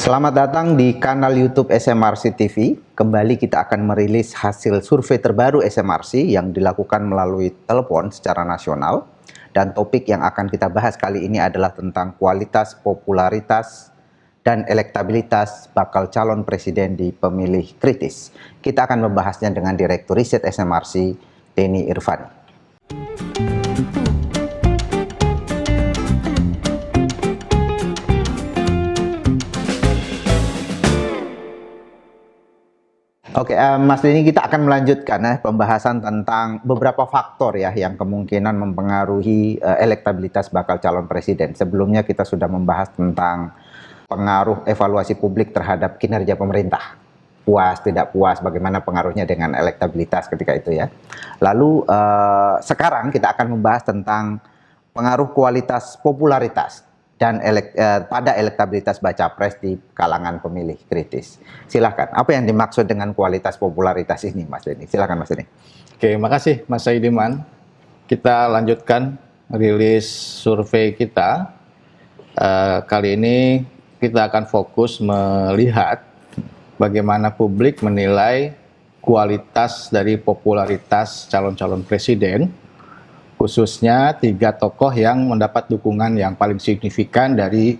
Selamat datang di kanal YouTube SMRC TV. Kembali kita akan merilis hasil survei terbaru SMRC yang dilakukan melalui telepon secara nasional. Dan topik yang akan kita bahas kali ini adalah tentang kualitas, popularitas, dan elektabilitas bakal calon presiden di pemilih kritis. Kita akan membahasnya dengan Direktur Riset SMRC, Denny Irvani. Oke, Mas Denny, kita akan melanjutkan pembahasan tentang beberapa faktor ya yang kemungkinan mempengaruhi elektabilitas bakal calon presiden. Sebelumnya kita sudah membahas tentang pengaruh evaluasi publik terhadap kinerja pemerintah. Puas, tidak puas, bagaimana pengaruhnya dengan elektabilitas ketika itu ya. Lalu sekarang kita akan membahas tentang pengaruh kualitas popularitas dan pada elektabilitas baca pres di kalangan pemilih kritis. Silakan, apa yang dimaksud dengan kualitas popularitas ini, Mas Denny? Silakan, Mas Denny. Oke, makasih Mas Saidiman. Kita lanjutkan rilis survei kita. Kali ini kita akan fokus melihat bagaimana publik menilai kualitas dari popularitas calon-calon presiden, khususnya 3 tokoh yang mendapat dukungan yang paling signifikan dari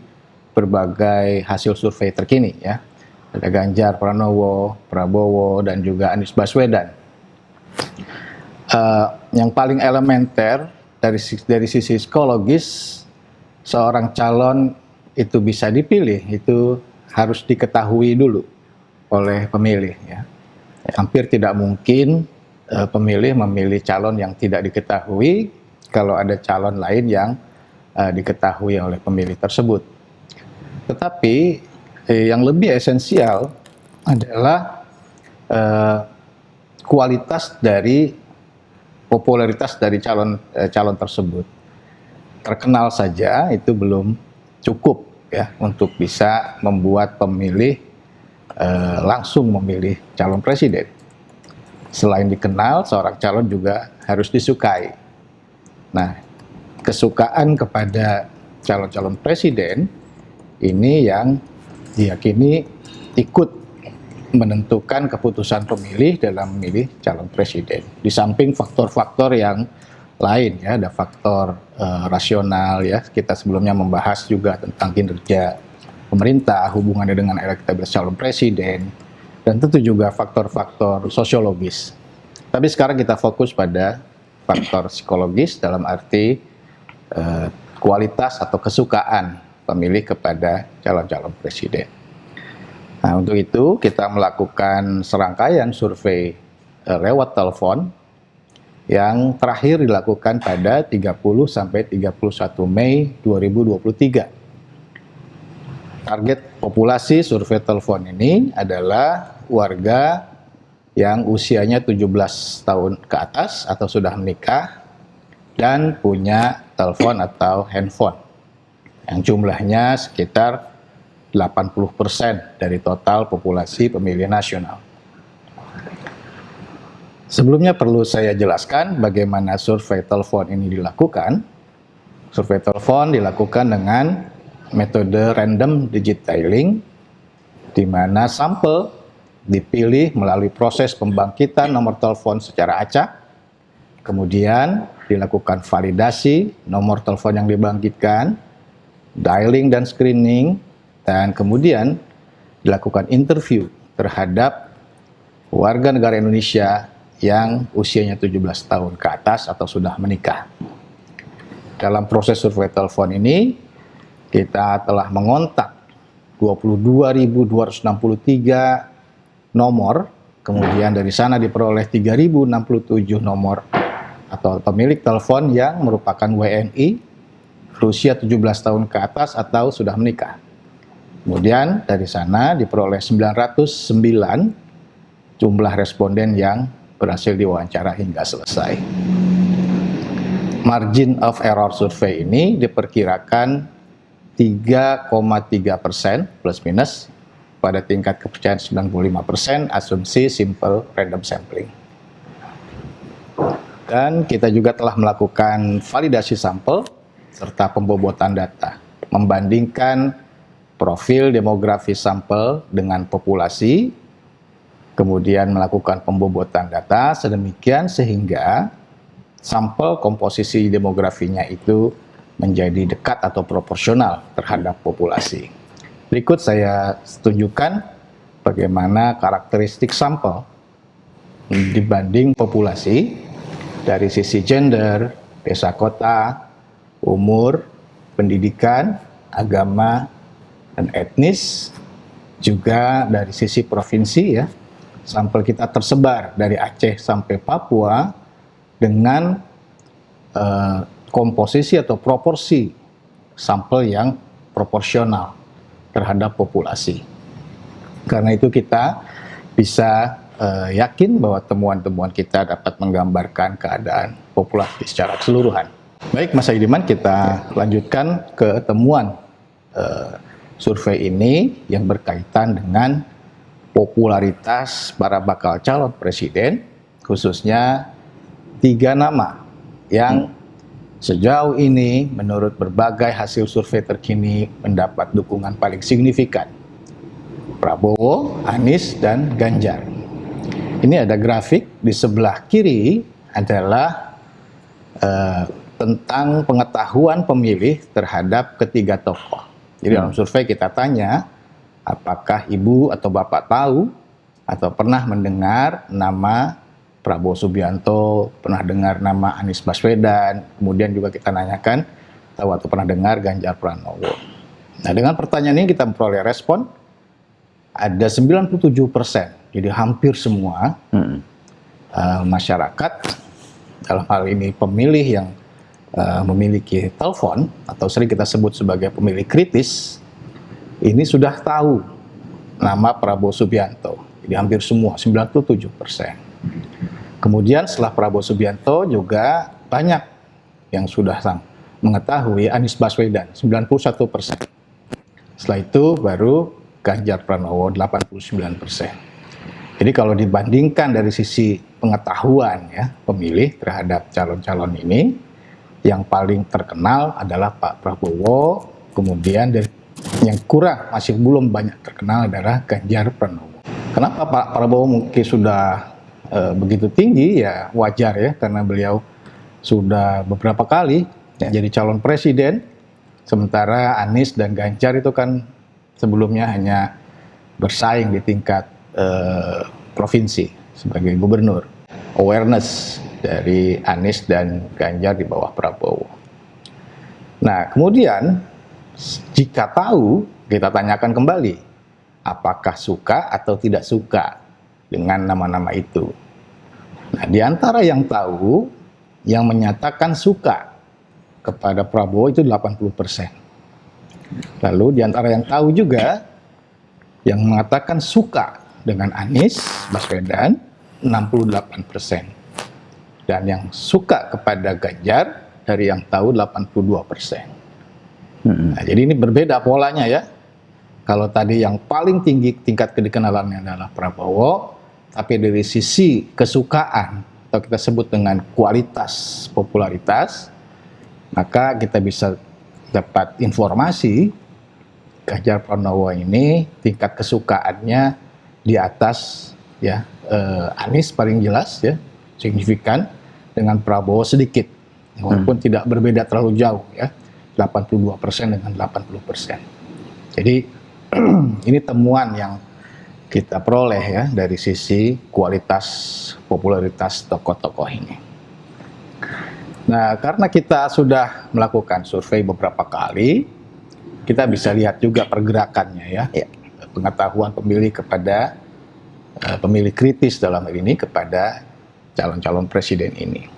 berbagai hasil survei terkini ya. Ada Ganjar Pranowo, Prabowo, dan juga Anies Baswedan. Yang paling elementer dari sisi psikologis, seorang calon itu bisa dipilih, itu harus diketahui dulu oleh pemilih ya. Hampir tidak mungkin pemilih memilih calon yang tidak diketahui kalau ada calon lain yang diketahui oleh pemilih tersebut. Tetapi yang lebih esensial adalah kualitas dari popularitas dari calon tersebut. Terkenal saja itu belum cukup ya untuk bisa membuat pemilih langsung memilih calon presiden. Selain dikenal, seorang calon juga harus disukai. Nah, kesukaan kepada calon-calon presiden ini yang diyakini ikut menentukan keputusan pemilih dalam memilih calon presiden. Di samping faktor-faktor yang lain ya, ada faktor rasional ya. Kita sebelumnya membahas juga tentang kinerja pemerintah, hubungannya dengan elektabilitas calon presiden, dan tentu juga faktor-faktor sosiologis. Tapi sekarang kita fokus pada faktor psikologis dalam arti kualitas atau kesukaan pemilih kepada calon-calon presiden. Nah, untuk itu kita melakukan serangkaian survei lewat telepon yang terakhir dilakukan pada 30 sampai 31 Mei 2023. Target populasi survei telepon ini adalah warga yang usianya 17 tahun ke atas atau sudah menikah dan punya telepon atau handphone yang jumlahnya sekitar 80% dari total populasi pemilih nasional. Sebelumnya perlu saya jelaskan bagaimana survei telepon ini dilakukan. Survei telepon dilakukan dengan metode random digit dialing, di mana sampel dipilih melalui proses pembangkitan nomor telepon secara acak, kemudian dilakukan validasi nomor telepon yang dibangkitkan, dialing dan screening, dan kemudian dilakukan interview terhadap warga negara Indonesia yang usianya 17 tahun ke atas atau sudah menikah. Dalam proses survei telepon ini, kita telah mengontak 22.263 nomor, kemudian dari sana diperoleh 3.067 nomor atau pemilik telepon yang merupakan WNI, berusia 17 tahun ke atas atau sudah menikah. Kemudian dari sana diperoleh 909 jumlah responden yang berhasil diwawancara hingga selesai. Margin of error survei ini diperkirakan 3,3% plus minus pada tingkat kepercayaan 95%, asumsi simple random sampling. Dan kita juga telah melakukan validasi sampel serta pembobotan data, membandingkan profil demografi sampel dengan populasi, kemudian melakukan pembobotan data sedemikian sehingga sampel komposisi demografinya itu menjadi dekat atau proporsional terhadap populasi. Berikut saya tunjukkan bagaimana karakteristik sampel dibanding populasi dari sisi gender, desa kota, umur, pendidikan, agama, dan etnis, juga dari sisi provinsi ya. Sampel kita tersebar dari Aceh sampai Papua dengan komposisi atau proporsi sampel yang proporsional terhadap populasi. Karena itu kita bisa yakin bahwa temuan-temuan kita dapat menggambarkan keadaan populasi secara keseluruhan. Baik Mas Aidiman, kita lanjutkan ke temuan survei ini yang berkaitan dengan popularitas para bakal calon presiden, khususnya 3 nama yang sejauh ini menurut berbagai hasil survei terkini mendapat dukungan paling signifikan. Prabowo, Anies, dan Ganjar. Ini ada grafik di sebelah kiri adalah tentang pengetahuan pemilih terhadap ketiga tokoh. Jadi dalam survei kita tanya, apakah ibu atau bapak tahu atau pernah mendengar nama Prabowo Subianto, pernah dengar nama Anies Baswedan, kemudian juga kita nanyakan, tahu atau pernah dengar Ganjar Pranowo. Nah, dengan pertanyaan ini kita memperoleh respon, ada 97%, jadi hampir semua masyarakat, dalam hal ini pemilih yang memiliki telepon, atau sering kita sebut sebagai pemilih kritis, ini sudah tahu nama Prabowo Subianto, jadi hampir semua, 97%. Kemudian setelah Prabowo Subianto juga banyak yang sudah mengetahui Anies Baswedan, 91%. Setelah itu baru Ganjar Pranowo, 89%. Jadi kalau dibandingkan dari sisi pengetahuan ya pemilih terhadap calon-calon ini, yang paling terkenal adalah Pak Prabowo, kemudian yang kurang, masih belum banyak terkenal adalah Ganjar Pranowo. Kenapa Pak Prabowo mungkin sudah begitu tinggi? Ya wajar ya, karena beliau sudah beberapa kali jadi calon presiden, sementara Anies dan Ganjar itu kan sebelumnya hanya bersaing di tingkat provinsi sebagai gubernur. Awareness dari Anies dan Ganjar di bawah Prabowo. Nah, kemudian jika tahu, kita tanyakan kembali, apakah suka atau tidak suka dengan nama-nama itu. Nah, di antara yang tahu, yang menyatakan suka kepada Prabowo itu 80%. Lalu di antara yang tahu juga, yang mengatakan suka dengan Anies Baswedan 68%. Dan yang suka kepada Ganjar dari yang tahu 82%. Nah, jadi ini berbeda polanya ya. Kalau tadi yang paling tinggi tingkat kedikenalannya adalah Prabowo, tapi dari sisi kesukaan atau kita sebut dengan kualitas popularitas, maka kita bisa dapat informasi Ganjar Pranowo ini tingkat kesukaannya di atas ya Anies paling jelas ya, signifikan, dengan Prabowo sedikit, walaupun tidak berbeda terlalu jauh ya, 82% dengan 80%. Jadi ini temuan yang kita peroleh ya dari sisi kualitas popularitas tokoh-tokoh ini. Nah, karena kita sudah melakukan survei beberapa kali, kita bisa lihat juga pergerakannya ya. Pengetahuan pemilih kepada pemilih kritis dalam hal ini kepada calon-calon presiden ini.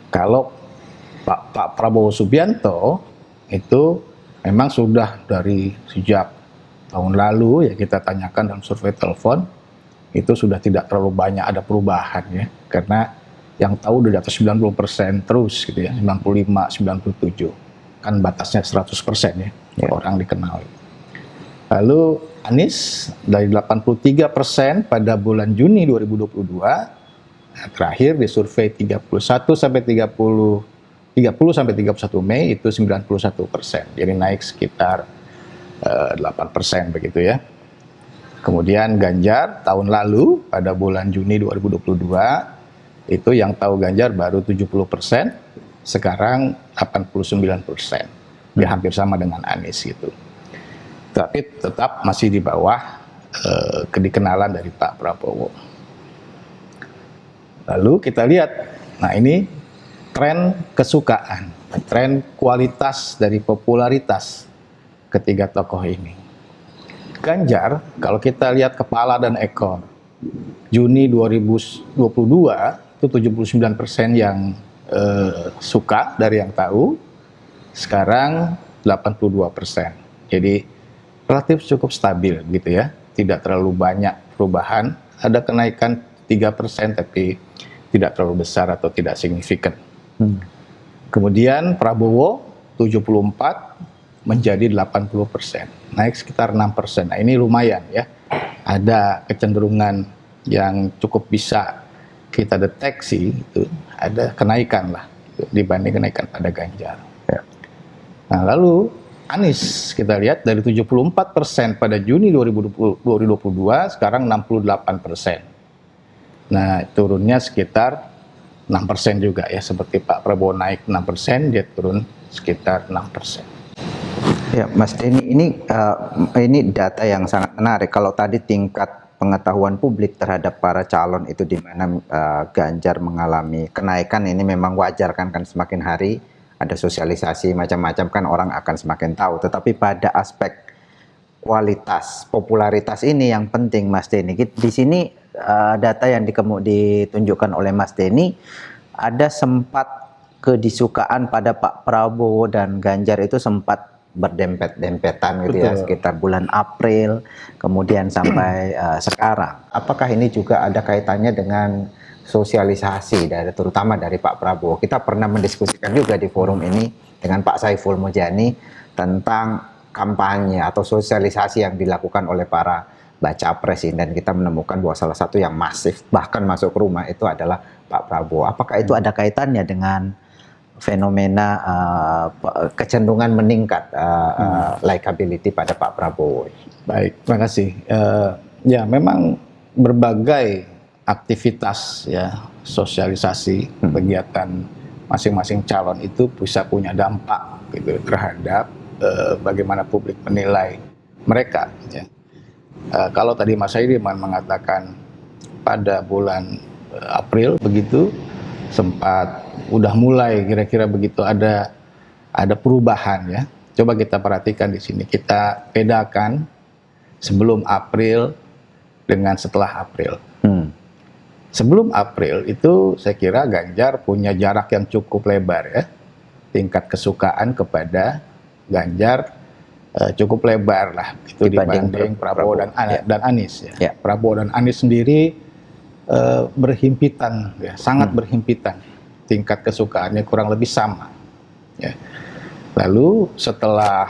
Kalau Pak Prabowo Subianto itu memang sudah dari sejak tahun lalu ya kita tanyakan dalam survei telepon, itu sudah tidak terlalu banyak ada perubahan ya, karena yang tahu di atas 90% terus gitu ya, 95, 97, kan batasnya 100% ya, orang dikenal. Lalu Anies dari 83% pada bulan Juni 2022, nah, terakhir di survei 31 sampai 31 Mei itu 91%, jadi naik sekitar 8% begitu ya. Kemudian Ganjar tahun lalu pada bulan Juni 2022 itu yang tahu Ganjar baru 70%, sekarang 89%. Ya hampir sama dengan Anies gitu. Tapi tetap masih di bawah kedikenalan dari Pak Prabowo. Lalu kita lihat, nah ini tren kesukaan, tren kualitas dari popularitas ketiga tokoh ini. Ganjar, kalau kita lihat kepala dan ekor, Juni 2022 itu 79% yang suka dari yang tahu, sekarang 82%. Jadi relatif cukup stabil gitu ya, tidak terlalu banyak perubahan, ada kenaikan 3% tapi tidak terlalu besar atau tidak signifikan. Kemudian Prabowo 74 menjadi 80%, naik sekitar 6%. Nah ini lumayan ya, ada kecenderungan yang cukup bisa kita deteksi, itu ada kenaikan lah dibanding kenaikan pada Ganjar. Ya. Nah lalu Anies kita lihat dari 74% pada Juni 2022 sekarang 68%. Nah turunnya sekitar 6% juga ya, seperti Pak Prabowo naik 6%, dia turun sekitar 6%. Ya, Mas Denny, ini data yang sangat menarik. Kalau tadi tingkat pengetahuan publik terhadap para calon itu di mana Ganjar mengalami kenaikan, ini memang wajar kan semakin hari ada sosialisasi macam-macam kan orang akan semakin tahu. Tetapi pada aspek kualitas, popularitas ini yang penting, Mas Denny. Di sini data yang ditunjukkan oleh Mas Denny, ada sempat kedisukaan pada Pak Prabowo dan Ganjar itu sempat berdempet-dempetan gitu. Betul. Ya, sekitar bulan April kemudian sampai sekarang. Apakah ini juga ada kaitannya dengan sosialisasi terutama dari Pak Prabowo? Kita pernah mendiskusikan juga di forum ini dengan Pak Saiful Mujani tentang kampanye atau sosialisasi yang dilakukan oleh para baca pres, dan kita menemukan bahwa salah satu yang masif bahkan masuk ke rumah itu adalah Pak Prabowo. Apakah itu ada kaitannya dengan fenomena kecenderungan meningkat likability pada Pak Prabowo? Baik, terima kasih. Ya memang berbagai aktivitas ya sosialisasi kegiatan masing-masing calon itu bisa punya dampak gitu terhadap bagaimana publik menilai mereka. Ya. Kalau tadi Mas Saidiman mengatakan pada bulan April begitu sempat udah mulai kira-kira begitu ada perubahan ya. Coba kita perhatikan di sini, kita bedakan sebelum April dengan setelah April. Sebelum April itu saya kira Ganjar punya jarak yang cukup lebar ya. Tingkat kesukaan kepada Ganjar cukup lebar lah itu dibanding Prabowo dan Anies ya. Ya. Prabowo dan Anies sendiri berhimpitan ya, sangat berhimpitan. Tingkat kesukaannya kurang lebih sama. Ya. Lalu setelah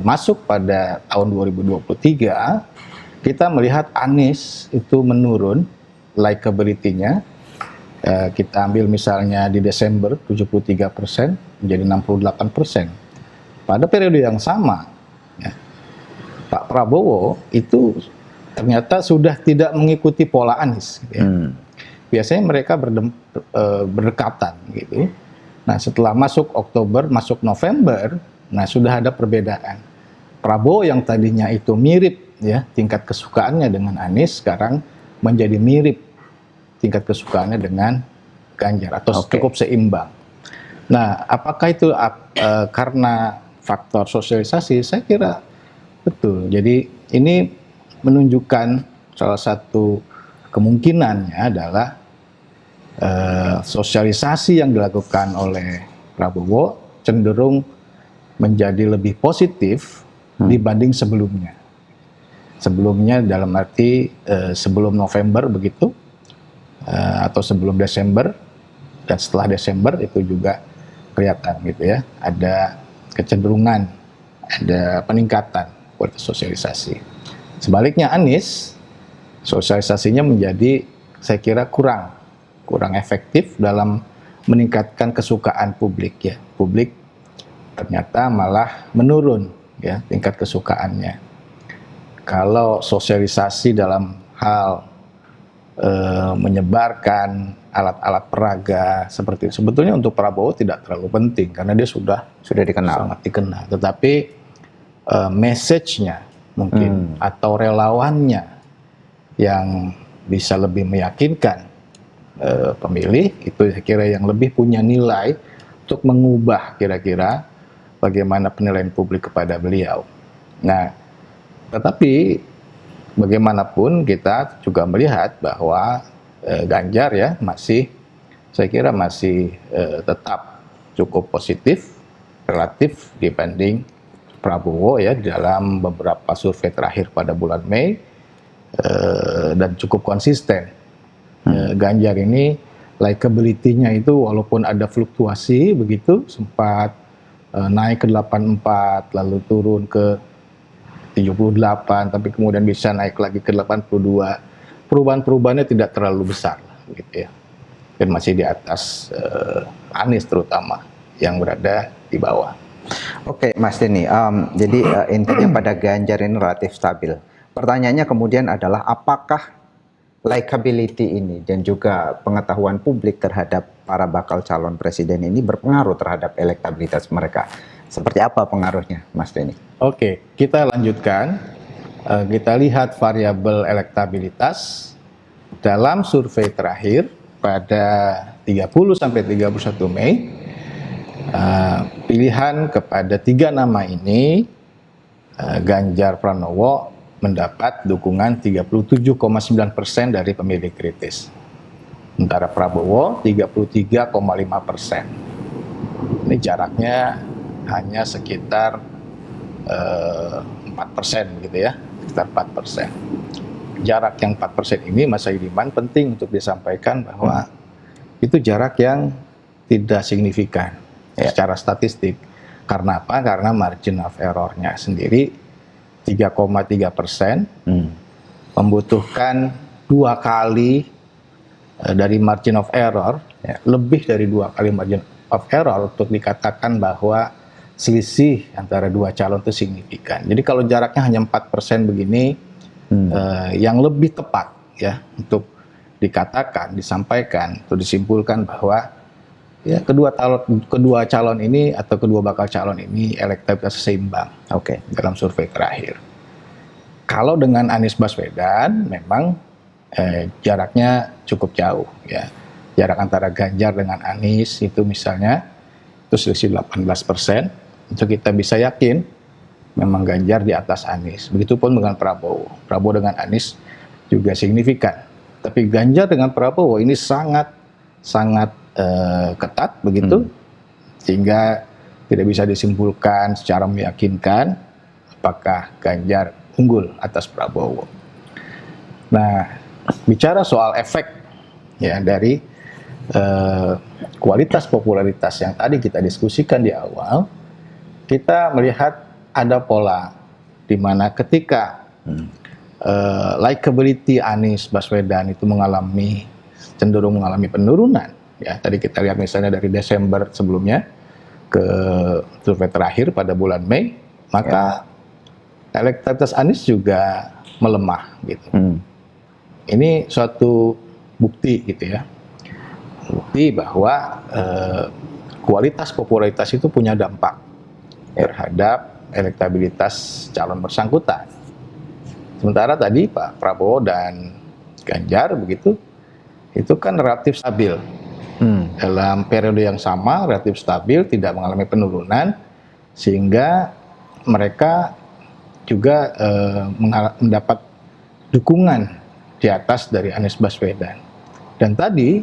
masuk pada tahun 2023, kita melihat Anies itu menurun likability-nya. Kita ambil misalnya di Desember 73% menjadi 68%. Pada periode yang sama, ya, Pak Prabowo itu ternyata sudah tidak mengikuti pola Anies. Gitu ya. Biasanya mereka berdekatan gitu. Nah setelah masuk Oktober, masuk November, nah sudah ada perbedaan. Prabowo yang tadinya itu mirip ya tingkat kesukaannya dengan Anies, sekarang menjadi mirip tingkat kesukaannya dengan Ganjar atau cukup seimbang. Nah apakah itu karena faktor sosialisasi? Saya kira betul. Jadi ini menunjukkan salah satu kemungkinannya adalah sosialisasi yang dilakukan oleh Prabowo cenderung menjadi lebih positif dibanding sebelumnya. Sebelumnya dalam arti sebelum November begitu atau sebelum Desember dan setelah Desember itu juga kelihatan gitu ya, ada kecenderungan, ada peningkatan kualitas sosialisasi. Sebaliknya Anies, sosialisasinya menjadi saya kira kurang efektif dalam meningkatkan kesukaan publik ya. Publik ternyata malah menurun ya tingkat kesukaannya. Kalau sosialisasi dalam hal menyebarkan alat-alat peraga seperti itu, sebetulnya untuk Prabowo tidak terlalu penting karena dia sudah dikenal. sangat dikenal. Tetapi message-nya mungkin atau relawannya yang bisa lebih meyakinkan pemilih, itu saya kira yang lebih punya nilai untuk mengubah kira-kira bagaimana penilaian publik kepada beliau. Nah, tetapi bagaimanapun kita juga melihat bahwa Ganjar ya saya kira masih tetap cukup positif relatif dibanding Prabowo ya dalam beberapa survei terakhir pada bulan Mei, dan cukup konsisten. Ganjar ini likability-nya itu walaupun ada fluktuasi begitu, sempat naik ke 84 lalu turun ke 78, tapi kemudian bisa naik lagi ke 82. Perubahan-perubahannya tidak terlalu besar, gitu ya. Dan masih di atas Anies terutama yang berada di bawah. Oke, Mas Denny. Jadi intinya pada Ganjar ini relatif stabil. Pertanyaannya kemudian adalah apakah likability ini dan juga pengetahuan publik terhadap para bakal calon presiden ini berpengaruh terhadap elektabilitas mereka? Seperti apa pengaruhnya, Mas Denny? Oke, kita lanjutkan. Kita lihat variabel elektabilitas dalam survei terakhir pada 30 sampai 31 Mei. Pilihan kepada 3 nama ini, Ganjar Pranowo mendapat dukungan 37,9% dari pemilih kritis. Sementara Prabowo 33,5%. Ini jaraknya hanya sekitar 4% gitu ya, sekitar 4%. Jarak yang 4% ini, Mas Saidiman, penting untuk disampaikan bahwa itu jarak yang tidak signifikan secara statistik. Karena apa? Karena margin of error-nya sendiri 3,3%, membutuhkan 2 kali dari margin of error, lebih dari 2 kali margin of error untuk dikatakan bahwa selisih antara 2 calon itu signifikan. Jadi kalau jaraknya hanya 4% begini, yang lebih tepat ya untuk dikatakan, disampaikan atau disimpulkan bahwa ya kedua calon ini atau kedua bakal calon ini elektabilitas seimbang. Dalam survei terakhir. Kalau dengan Anies Baswedan memang jaraknya cukup jauh ya. Jarak antara Ganjar dengan Anies itu misalnya itu selisih 18%. Itu kita bisa yakin memang Ganjar di atas Anies. Begitupun dengan Prabowo. Prabowo dengan Anies juga signifikan. Tapi Ganjar dengan Prabowo ini sangat ketat begitu, sehingga tidak bisa disimpulkan secara meyakinkan apakah Ganjar unggul atas Prabowo. Nah, bicara soal efek ya dari kualitas popularitas yang tadi kita diskusikan di awal, kita melihat ada pola di mana ketika likability Anies Baswedan itu cenderung mengalami penurunan. Ya, tadi kita lihat misalnya dari Desember sebelumnya ke survei terakhir pada bulan Mei, maka elektabilitas Anies juga melemah gitu. Ini suatu bukti gitu ya. Bukti bahwa kualitas popularitas itu punya dampak terhadap elektabilitas calon bersangkutan. Sementara tadi Pak Prabowo dan Ganjar begitu, itu kan relatif stabil. Dalam periode yang sama relatif stabil, tidak mengalami penurunan, sehingga mereka juga mendapat dukungan di atas dari Anies Baswedan. Dan tadi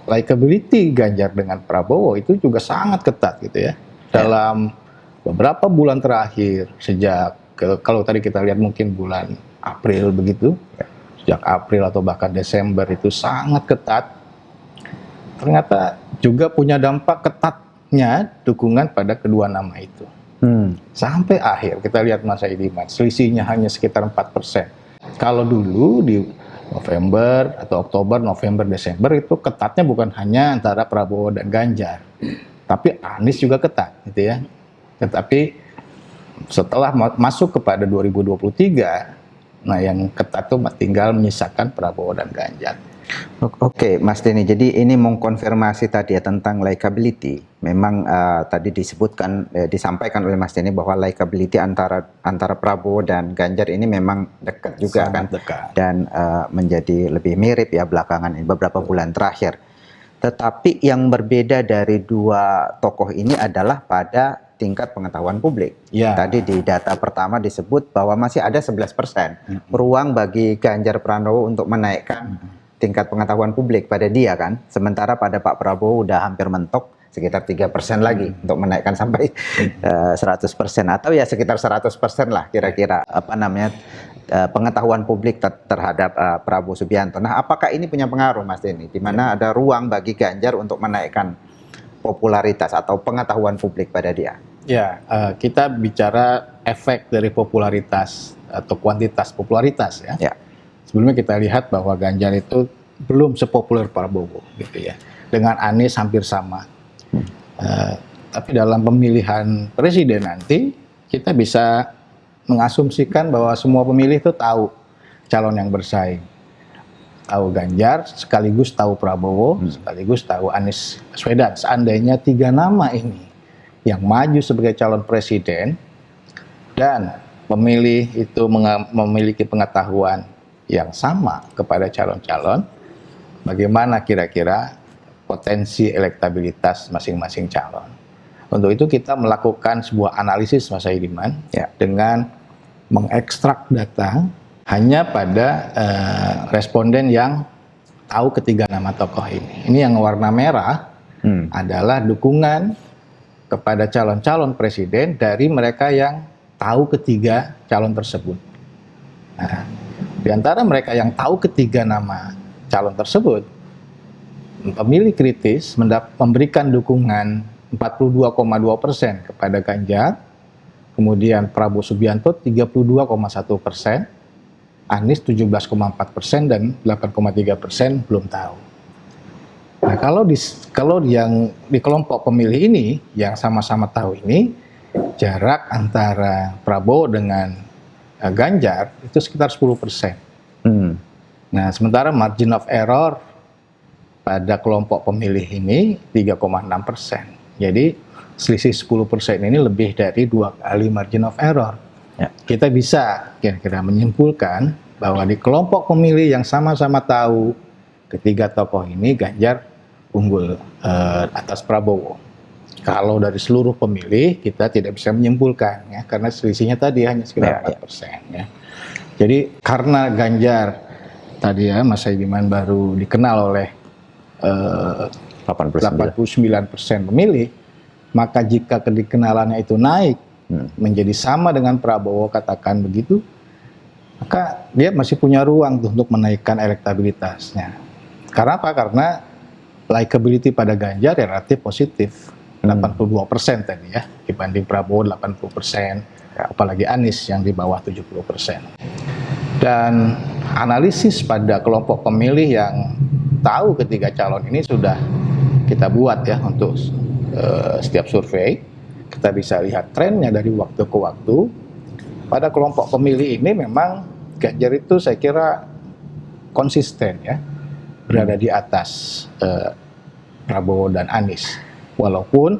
likability Ganjar dengan Prabowo itu juga sangat ketat gitu ya. Dalam beberapa bulan terakhir, sejak kalau tadi kita lihat mungkin bulan April begitu, sejak April atau bahkan Desember itu sangat ketat. Ternyata juga punya dampak ketatnya dukungan pada kedua nama itu. Sampai akhir kita lihat Mas Saidiman, selisihnya hanya sekitar 4%. Kalau dulu di November atau Oktober, November, Desember itu ketatnya bukan hanya antara Prabowo dan Ganjar, tapi Anies juga ketat gitu ya. Tetapi setelah masuk kepada 2023, nah yang ketat itu tinggal menyisakan Prabowo dan Ganjar. Oke, Mas Denny. Jadi ini mengkonfirmasi tadi ya tentang likability. Memang tadi disebutkan, disampaikan oleh Mas Denny bahwa likability antara Prabowo dan Ganjar ini memang dekat juga. Sangat kan, dekat. dan menjadi lebih mirip ya belakangan ini beberapa bulan terakhir. Tetapi yang berbeda dari dua tokoh ini adalah pada tingkat pengetahuan publik. Ya. Tadi di data pertama disebut bahwa masih ada 11% peluang bagi Ganjar Pranowo untuk menaikkan tingkat pengetahuan publik pada dia kan. Sementara pada Pak Prabowo udah hampir mentok sekitar 3% lagi untuk menaikkan sampai 100%, atau ya sekitar 100% lah kira-kira pengetahuan publik terhadap Prabowo Subianto. Nah, apakah ini punya pengaruh Mas Denny, di mana ada ruang bagi Ganjar untuk menaikkan popularitas atau pengetahuan publik pada dia? Ya, kita bicara efek dari popularitas atau kuantitas popularitas ya. Ya. Sebelumnya kita lihat bahwa Ganjar itu belum sepopuler Prabowo gitu ya. Dengan Anies hampir sama. Tapi dalam pemilihan presiden nanti kita bisa mengasumsikan bahwa semua pemilih itu tahu calon yang bersaing. Tahu Ganjar, sekaligus tahu Prabowo, sekaligus tahu Anies Baswedan. Seandainya 3 nama ini yang maju sebagai calon presiden dan pemilih itu memiliki pengetahuan yang sama kepada calon-calon, bagaimana kira-kira potensi elektabilitas masing-masing calon. Untuk itu kita melakukan sebuah analisis, Mas Aidiman, dengan mengekstrak data hanya pada responden yang tahu ketiga nama tokoh ini. Ini yang warna merah adalah dukungan kepada calon-calon presiden dari mereka yang tahu ketiga calon tersebut. Nah, di antara mereka yang tahu ketiga nama calon tersebut, pemilih kritis memberikan dukungan 42,2% kepada Ganjar, kemudian Prabowo Subianto 32,1%, Anies 17,4% dan 8,3% belum tahu. Nah, kalau yang di kelompok pemilih ini yang sama-sama tahu ini, jarak antara Prabowo dengan Ganjar itu sekitar 10%. Nah, sementara margin of error pada kelompok pemilih ini 3,6%. Jadi selisih 10% ini lebih dari 2 kali margin of error. Ya. Kita bisa kira-kira menyimpulkan bahwa di kelompok pemilih yang sama-sama tahu ketiga tokoh ini, Ganjar unggul atas Prabowo. Kalau dari seluruh pemilih kita tidak bisa menyimpulkan ya, karena selisihnya tadi hanya sekitar 4%. Ya. Jadi karena Ganjar tadi ya Mas Aidiman baru dikenal oleh 89% pemilih, maka jika kedikenalannya itu naik menjadi sama dengan Prabowo, katakan begitu, maka dia masih punya ruang untuk menaikkan elektabilitasnya. Karena apa? Karena likability pada Ganjar ya relatif positif. 82% tadi ya, dibanding Prabowo 80%, apalagi Anies yang di bawah 70%. Dan analisis pada kelompok pemilih yang tahu ketiga calon ini sudah kita buat ya untuk setiap survei. Kita bisa lihat trennya dari waktu ke waktu. Pada kelompok pemilih ini memang Ganjar itu saya kira konsisten ya, berada di atas Prabowo dan Anies. Walaupun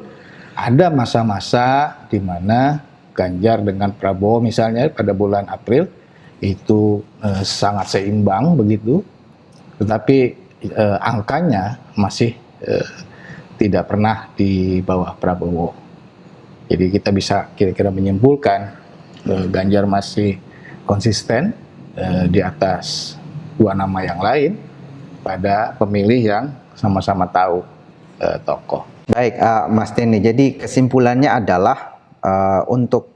ada masa-masa di mana Ganjar dengan Prabowo misalnya pada bulan April itu sangat seimbang begitu, tetapi angkanya masih tidak pernah di bawah Prabowo. Jadi kita bisa kira-kira menyimpulkan Ganjar masih konsisten di atas 2 nama yang lain pada pemilih yang sama-sama tahu tokoh. Baik, Mas Denny. Jadi kesimpulannya adalah untuk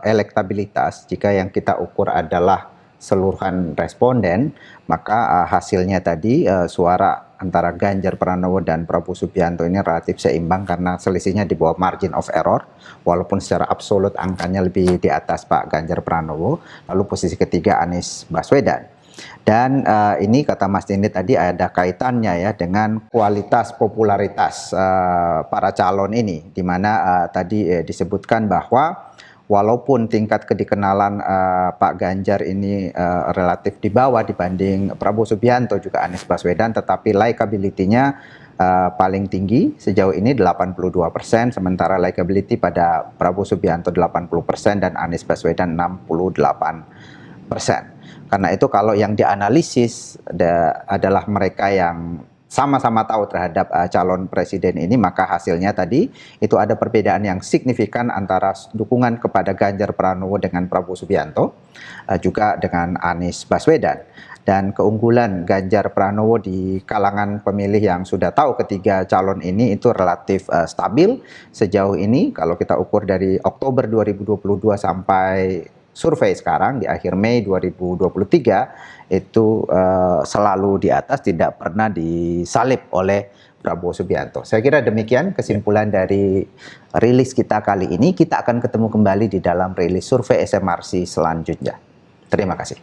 elektabilitas, jika yang kita ukur adalah seluruhan responden, maka hasilnya tadi suara antara Ganjar Pranowo dan Prabowo Subianto ini relatif seimbang karena selisihnya di bawah margin of error, walaupun secara absolut angkanya lebih di atas Pak Ganjar Pranowo. Lalu posisi ketiga Anies Baswedan. Dan ini kata Mas Denny tadi ada kaitannya ya dengan kualitas popularitas para calon ini, di mana tadi disebutkan bahwa walaupun tingkat kedikenalan Pak Ganjar ini relatif di bawah dibanding Prabowo Subianto juga Anies Baswedan, tetapi likability-nya paling tinggi sejauh ini 82%, sementara likability pada Prabowo Subianto 80% dan Anies Baswedan 68%. Karena itu kalau yang dianalisis adalah mereka yang sama-sama tahu terhadap calon presiden ini, maka hasilnya tadi itu ada perbedaan yang signifikan antara dukungan kepada Ganjar Pranowo dengan Prabowo Subianto, juga dengan Anies Baswedan. Dan keunggulan Ganjar Pranowo di kalangan pemilih yang sudah tahu ketiga calon ini itu relatif stabil sejauh ini. Kalau kita ukur dari Oktober 2022 sampai survei sekarang di akhir Mei 2023 itu selalu di atas, tidak pernah disalib oleh Prabowo Subianto. Saya kira demikian kesimpulan dari rilis kita kali ini. Kita akan ketemu kembali di dalam rilis survei SMRC selanjutnya. Terima kasih.